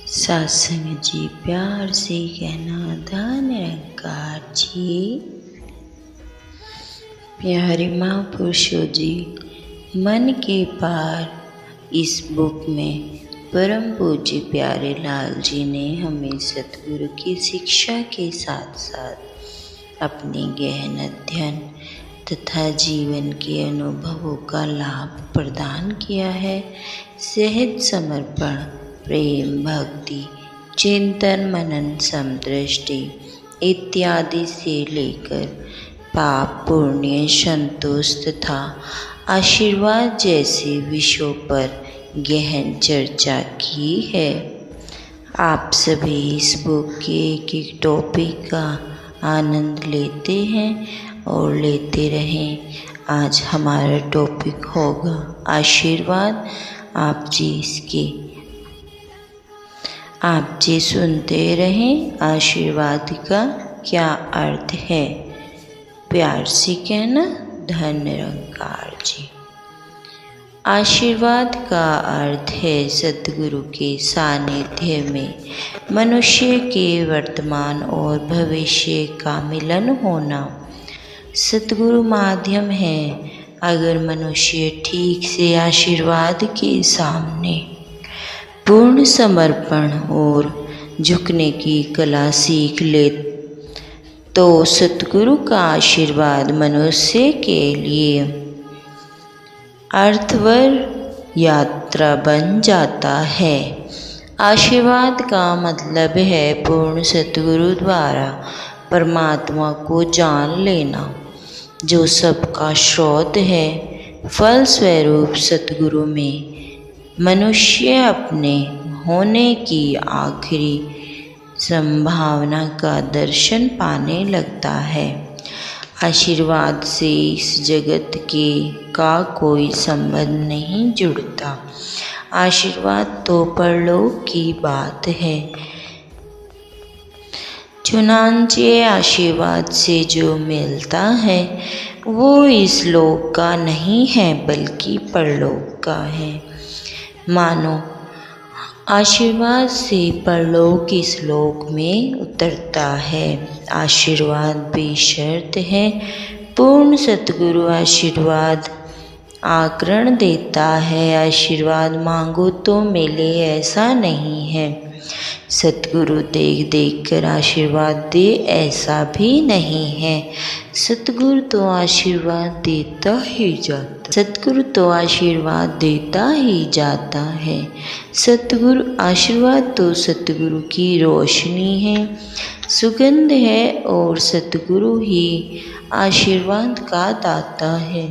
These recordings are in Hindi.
सत्संग जी प्यार से कहना, धन निरंकार जी। प्यारे महापुरुषों जी, मन के पार इस बुक में परम पूज्य प्यारे लाल जी ने हमें सतगुरु की शिक्षा के साथ साथ अपने गहन अध्ययन तथा जीवन के अनुभवों का लाभ प्रदान किया है। सहज समर्पण, प्रेम, भक्ति, चिंतन, मनन, समदृष्टि इत्यादि से लेकर पाप, पुण्य, संतोष तथा आशीर्वाद जैसे विषयों पर गहन चर्चा की है। आप सभी इस बुक के एक एक टॉपिक का आनंद लेते हैं और लेते रहें। आज हमारा टॉपिक होगा आशीर्वाद। आप जी सुनते रहें, आशीर्वाद का क्या अर्थ है। प्यार से कहना, धन निरंकार जी। आशीर्वाद का अर्थ है सतगुरु के सानिध्य में मनुष्य के वर्तमान और भविष्य का मिलन होना। सतगुरु माध्यम है। अगर मनुष्य ठीक से आशीर्वाद के सामने पूर्ण समर्पण और झुकने की कला सीख ले तो सतगुरु का आशीर्वाद मनुष्य के लिए अर्थवर यात्रा बन जाता है। आशीर्वाद का मतलब है पूर्ण सतगुरु द्वारा परमात्मा को जान लेना, जो सबका स्रोत है। फलस्वरूप सतगुरु में मनुष्य अपने होने की आखिरी संभावना का दर्शन पाने लगता है। आशीर्वाद से इस जगत का कोई संबंध नहीं जुड़ता। आशीर्वाद तो परलोक की बात है। चुनांचे आशीर्वाद से जो मिलता है वो इस लोक का नहीं है बल्कि परलोक का है। मानो आशीर्वाद से परलोक इस लोक में उतरता है। आशीर्वाद बेशर्त है। पूर्ण सतगुरु आशीर्वाद आकरण देता है। आशीर्वाद मांगो तो मिले ऐसा नहीं है। सतगुरु देख देख कर आशीर्वाद दे ऐसा भी नहीं है। सतगुरु तो आशीर्वाद देता ही जाता। सतगुरु तो आशीर्वाद देता ही जाता है। सतगुरु आशीर्वाद तो सतगुरु की रोशनी है, सुगंध है और सतगुरु ही आशीर्वाद का दाता है,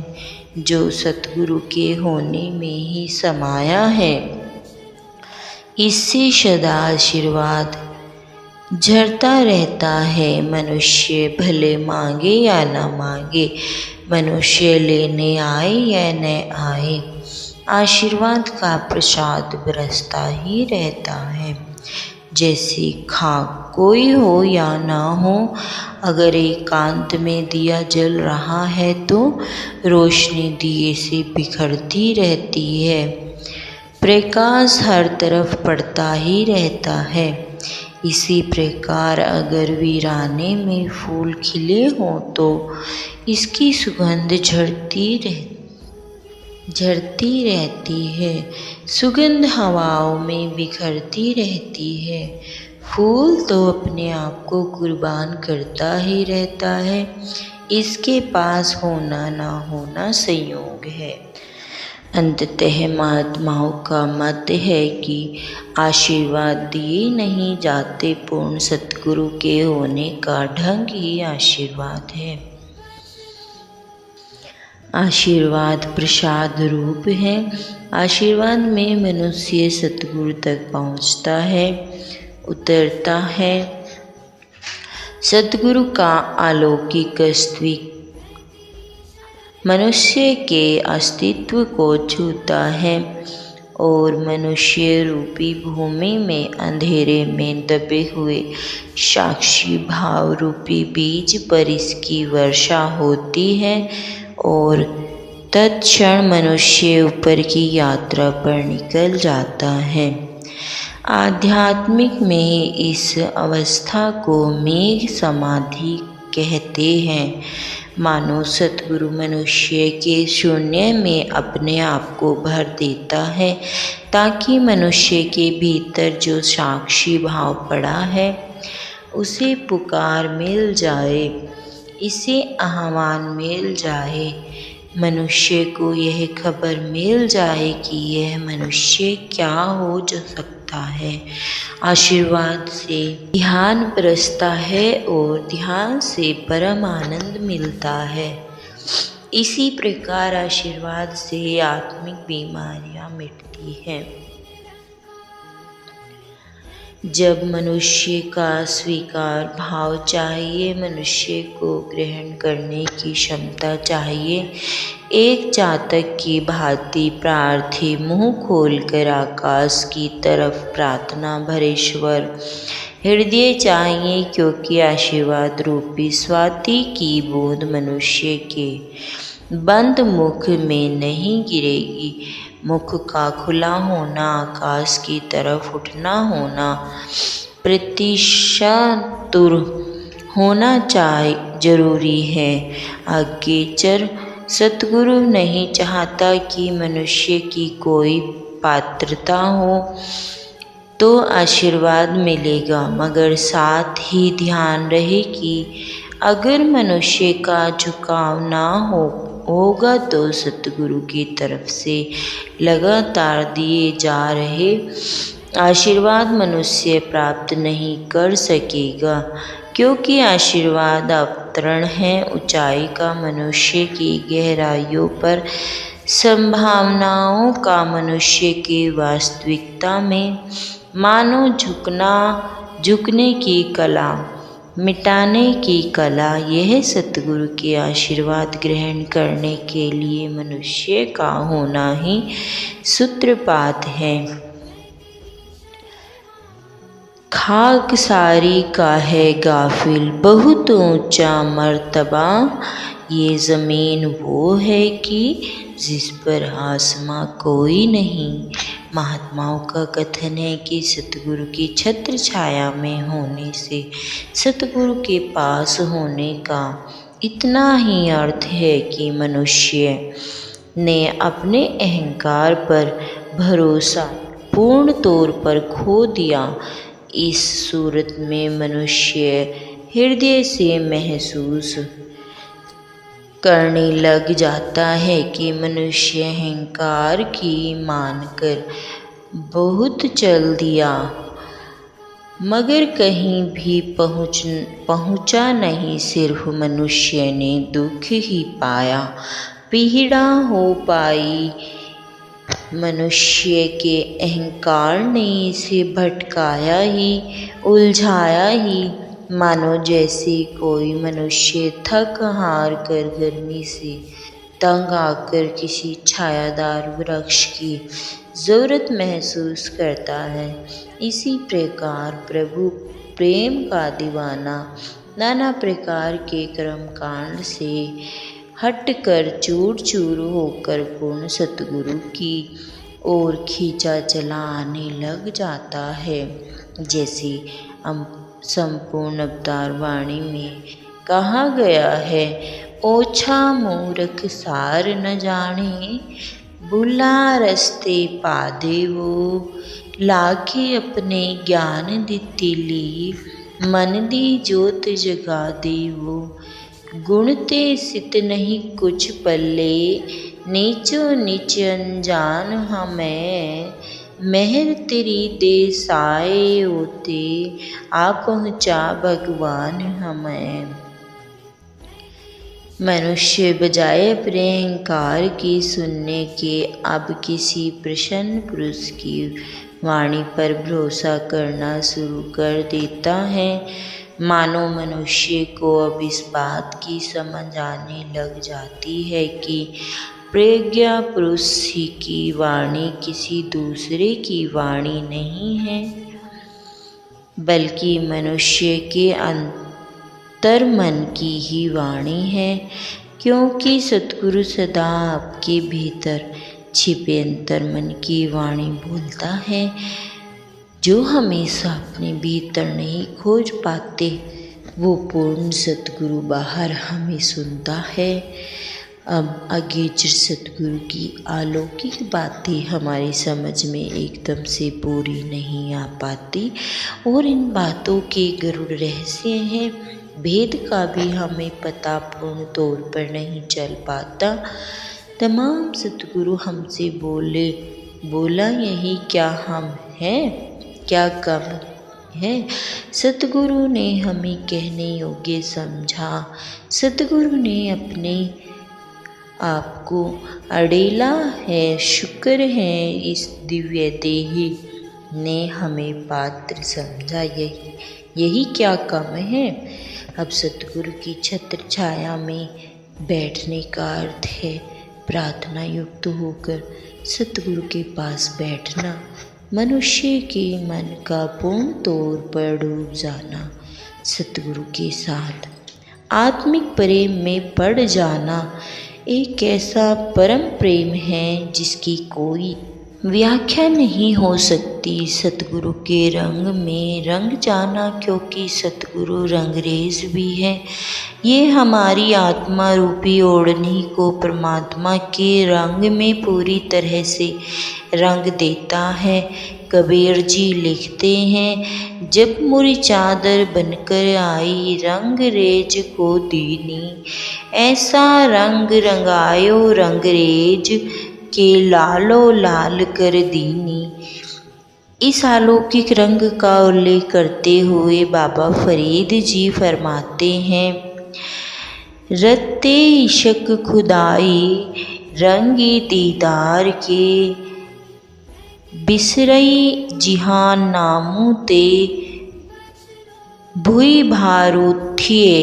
जो सतगुरु के होने में ही समाया है। इससे सदा आशीर्वाद झरता रहता है। मनुष्य भले मांगे या न मांगे, मनुष्य लेने आए या न आए, आशीर्वाद का प्रसाद बरसता ही रहता है। जैसे खाक कोई हो या ना हो, अगर एकांत में दिया जल रहा है तो रोशनी दिए से बिखरती रहती है। प्रकाश हर तरफ पड़ता ही रहता है। इसी प्रकार अगर वीराने में फूल खिले हों तो इसकी सुगंध झरती रहती है। सुगंध हवाओं में बिखरती रहती है। फूल तो अपने आप को कुर्बान करता ही रहता है। इसके पास होना ना होना संयोग है। अंततः महात्माओं का मत है कि आशीर्वाद दिए नहीं जाते। पूर्ण सतगुरु के होने का ढंग ही आशीर्वाद है। आशीर्वाद प्रसाद रूप है। आशीर्वाद में मनुष्य सतगुरु तक पहुँचता है, उतरता है। सतगुरु का अलौकिक अस्तित्व मनुष्य के अस्तित्व को छूता है और मनुष्य रूपी भूमि में अंधेरे में दबे हुए साक्षी भाव रूपी बीज पर इसकी वर्षा होती है और तत्क्षण मनुष्य ऊपर की यात्रा पर निकल जाता है। आध्यात्मिक में इस अवस्था को मेघ समाधि कहते हैं। मानो सतगुरु मनुष्य के शून्य में अपने आप को भर देता है ताकि मनुष्य के भीतर जो साक्षी भाव पड़ा है उसे पुकार मिल जाए, इसे आह्वान मिल जाए। मनुष्य को यह खबर मिल जाए कि यह मनुष्य क्या हो जो सकता है। आशीर्वाद से ध्यान बरसता है और ध्यान से परम आनंद मिलता है। इसी प्रकार आशीर्वाद से आत्मिक बीमारियां मिटती हैं। जब मनुष्य का स्वीकार भाव चाहिए, मनुष्य को ग्रहण करने की क्षमता चाहिए। एक चातक की भांति प्रार्थी मुंह खोलकर आकाश की तरफ प्रार्थना भरे स्वर हृदय चाहिए, क्योंकि आशीर्वाद रूपी स्वाति की बूंद मनुष्य के बंद मुख में नहीं गिरेगी। मुख का खुला होना, आकाश की तरफ उठना होना, प्रतिशातुर होना जरूरी है। आज्ञेचर सतगुरु नहीं चाहता कि मनुष्य की कोई पात्रता हो तो आशीर्वाद मिलेगा, मगर साथ ही ध्यान रहे कि अगर मनुष्य का झुकाव ना होगा तो सतगुरु की तरफ से लगातार दिए जा रहे आशीर्वाद मनुष्य प्राप्त नहीं कर सकेगा, क्योंकि आशीर्वाद अवतरण है ऊंचाई का, मनुष्य की गहराइयों पर संभावनाओं का मनुष्य की वास्तविकता में। मानो झुकने की कला, मिटाने की कला, यह सतगुरु के आशीर्वाद ग्रहण करने के लिए मनुष्य का होना ही सूत्रपात है। खाकसारी का है गाफिल बहुत ऊंचा मर्तबा, ये ज़मीन वो है कि जिस पर आसमां कोई नहीं। महात्माओं का कथन है कि सतगुरु की छत्र छाया में होने से सतगुरु के पास होने का इतना ही अर्थ है कि मनुष्य ने अपने अहंकार पर भरोसा पूर्ण तौर पर खो दिया। इस सूरत में मनुष्य हृदय से महसूस करने लग जाता है कि मनुष्य अहंकार की मानकर बहुत चल दिया, मगर कहीं भी पहुंचा नहीं। सिर्फ मनुष्य ने दुख ही पाया, पीड़ा हो पाई। मनुष्य के अहंकार ने इसे भटकाया ही, उलझाया ही। मानो जैसे कोई मनुष्य थक हार कर गर्मी से तंग आकर किसी छायादार वृक्ष की ज़रूरत महसूस करता है। इसी प्रकार प्रभु प्रेम का दीवाना नाना प्रकार के कर्मकांड से हटकर चूर चूर होकर पूर्ण सतगुरु की ओर खींचा चला आने लग जाता है। जैसे संपूर्ण अवतार वाणी में कहा गया है, ओछा मूर्ख सार न जाने, बुला रस्ते पादे वो, लाखे अपने ज्ञान दिति ली, मन दी ज्योत जगा दे वो। गुण ते सित नहीं कुछ पल्ले, नीचो नीच अनजान हमें, मेहर तेरी दे साए होते, आ पहुँचा भगवान हमें। मनुष्य बजाय अपने अहंकार की सुनने के अब किसी प्रसन्न पुरुष की वाणी पर भरोसा करना शुरू कर देता है। मानो मनुष्य को अब इस बात की समझ आने लग जाती है कि प्रज्ञा पुरुष ही की वाणी किसी दूसरे की वाणी नहीं है, बल्कि मनुष्य के अंतर मन की ही वाणी है। क्योंकि सतगुरु सदा आपके भीतर छिपे अंतर मन की वाणी बोलता है, जो हमेशा अपने भीतर नहीं खोज पाते, वो पूर्ण सतगुरु बाहर हमें सुनता है। अब अगेचर सतगुरु की अलौकिक बातें हमारी समझ में एकदम से पूरी नहीं आ पाती और इन बातों के गरुड़ रहस्य हैं, भेद का भी हमें पता पूर्ण तौर पर नहीं चल पाता। तमाम सतगुरु हमसे बोला यही क्या हम हैं, क्या कम है। सतगुरु ने हमें कहने योग्य समझा। सतगुरु ने अपने आपको अड़ेला है, शुक्र है इस दिव्य देही ने हमें पात्र समझा, यही क्या कम है। अब सतगुरु की छत्र छाया में बैठने का अर्थ है प्रार्थना युक्त होकर सतगुरु के पास बैठना, मनुष्य के मन का पूर्ण तौर पर डूब जाना, सतगुरु के साथ आत्मिक प्रेम में पड़ जाना एक ऐसा परम प्रेम है जिसकी कोई व्याख्या नहीं हो सकती। सतगुरु के रंग में रंग जाना, क्योंकि सतगुरु रंगरेज भी है। ये हमारी आत्मा रूपी ओढ़नी को परमात्मा के रंग में पूरी तरह से रंग देता है। कबीर जी लिखते हैं, जब मुरी चादर बनकर आई रंग रेज को दीनी, ऐसा रंग रंगायो रंगरेज के लालो लाल कर दीनी। इस अलौकिक रंग का उल्लेख करते हुए बाबा फरीद जी फरमाते हैं, रत्ते इश्क खुदाई रंगी दीदार के, बिसरई जिहान नामू ते भुई भारूथिए।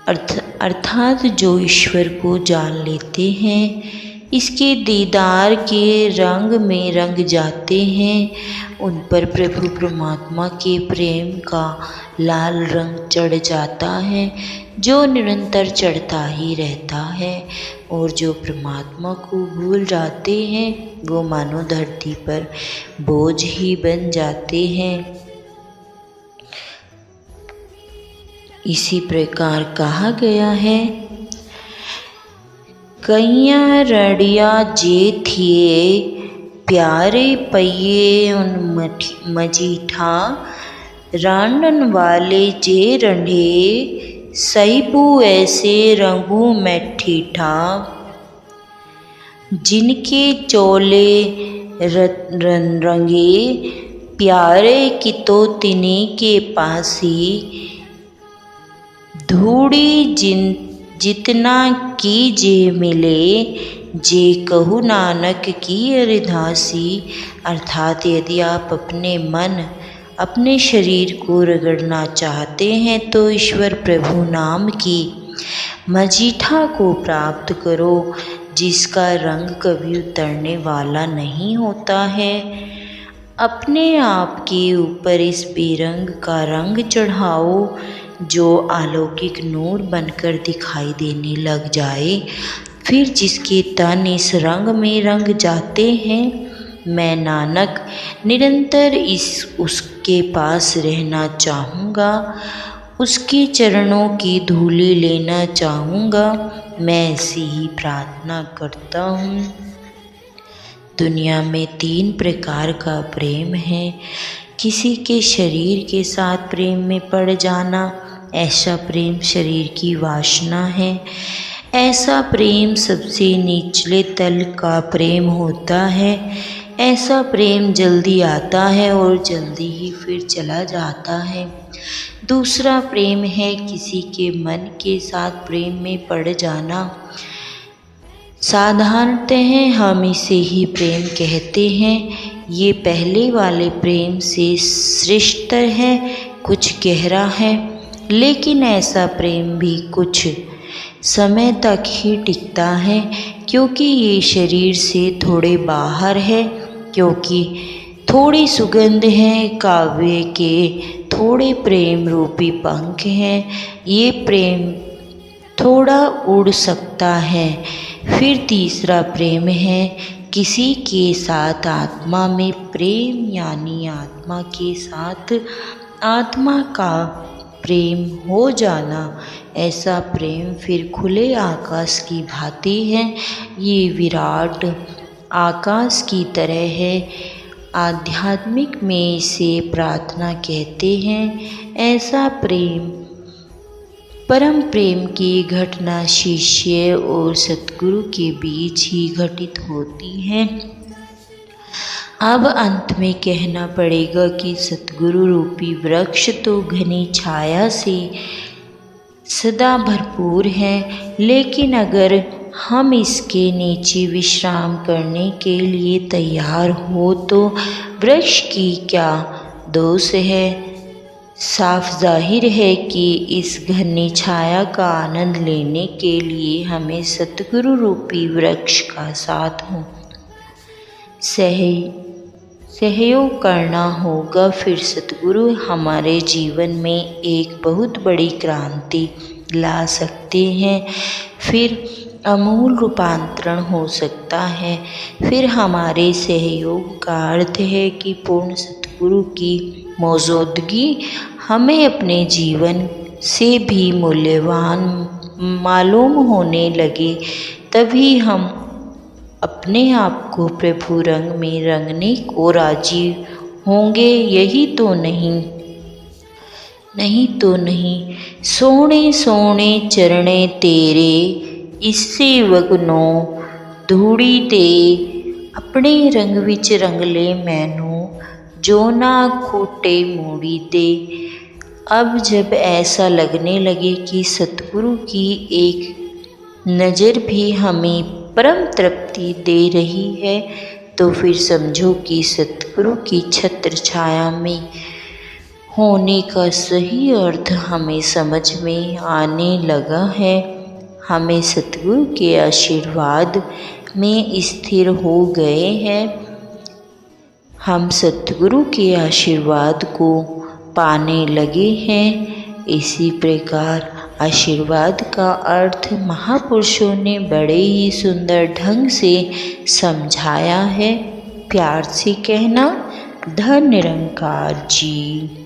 अर्थात जो ईश्वर को जान लेते हैं, इसके दीदार के रंग में रंग जाते हैं, उन पर प्रभु परमात्मा के प्रेम का लाल रंग चढ़ जाता है, जो निरंतर चढ़ता ही रहता है। और जो परमात्मा को भूल जाते हैं, वो मानो धरती पर बोझ ही बन जाते हैं। इसी प्रकार कहा गया है, कैया रड़िया जे थिए प्यारे पइये उन मजीठा, रांडन वाले जे रंढे सईबू ऐसे रंगू में ठीठा। जिनके चोले रंगे प्यारे की तो तिनी के पासी, धूड़ी जितना की जे मिले, जे कहु नानक की अरदासी। अर्थात यदि आप अपने मन अपने शरीर को रगड़ना चाहते हैं तो ईश्वर प्रभु नाम की मजीठा को प्राप्त करो, जिसका रंग कभी उतरने वाला नहीं होता है। अपने आप के ऊपर इस बेरंग का रंग चढ़ाओ, जो अलौकिक नूर बनकर दिखाई देने लग जाए। फिर जिसके तन इस रंग में रंग जाते हैं, मैं नानक निरंतर उसके पास रहना चाहूँगा, उसके चरणों की धूली लेना चाहूँगा। मैं ऐसी ही प्रार्थना करता हूँ। दुनिया में 3 प्रकार का प्रेम है। किसी के शरीर के साथ प्रेम में पड़ जाना, ऐसा प्रेम शरीर की वासना है। ऐसा प्रेम सबसे निचले तल का प्रेम होता है। ऐसा प्रेम जल्दी आता है और जल्दी ही फिर चला जाता है। दूसरा प्रेम है किसी के मन के साथ प्रेम में पड़ जाना। साधारणतः हम इसे ही प्रेम कहते हैं। ये पहले वाले प्रेम से श्रेष्ठतर है, कुछ गहरा है, लेकिन ऐसा प्रेम भी कुछ समय तक ही टिकता है, क्योंकि ये शरीर से थोड़े बाहर है, क्योंकि थोड़ी सुगंध है, काव्य के थोड़े प्रेम रूपी पंख हैं। ये प्रेम थोड़ा उड़ सकता है। फिर तीसरा प्रेम है किसी के साथ आत्मा में प्रेम यानी आत्मा के साथ आत्मा का प्रेम हो जाना, ऐसा प्रेम फिर खुले आकाश की भांति है। ये विराट आकाश की तरह है। आध्यात्मिक में इसे प्रार्थना कहते हैं। ऐसा प्रेम, परम प्रेम की घटना शिष्य और सतगुरु के बीच ही घटित होती है। अब अंत में कहना पड़ेगा कि सतगुरु रूपी वृक्ष तो घनी छाया से सदा भरपूर है, लेकिन अगर हम इसके नीचे विश्राम करने के लिए तैयार हो तो वृक्ष की क्या दोष है। साफ जाहिर है कि इस घनी छाया का आनंद लेने के लिए हमें सतगुरु रूपी वृक्ष का साथ हो सहयोग करना होगा। फिर सतगुरु हमारे जीवन में एक बहुत बड़ी क्रांति ला सकते हैं। फिर अमूल रूपांतरण हो सकता है। फिर हमारे सहयोग का अर्थ है कि पूर्ण सतगुरु की मौजूदगी हमें अपने जीवन से भी मूल्यवान मालूम होने लगे। तभी हम अपने आप को प्रभु रंग में रंगने को राजी होंगे। यही तो नहीं सोने सोने चरणे तेरे, इससे वगनो धूड़ी ते, अपने रंग विच रंग ले मैनू, जो ना खोटे मूड़ी ते। अब जब ऐसा लगने लगे कि सतगुरु की एक नज़र भी हमें परम तृप्ति दे रही है, तो फिर समझो कि सतगुरु की छत्र छाया में होने का सही अर्थ हमें समझ में आने लगा है। हमें सतगुरु के आशीर्वाद में स्थिर हो गए हैं। हम सतगुरु के आशीर्वाद को पाने लगे हैं। इसी प्रकार आशीर्वाद का अर्थ महापुरुषों ने बड़े ही सुंदर ढंग से समझाया है। प्यार से कहना, धन निरंकार जी।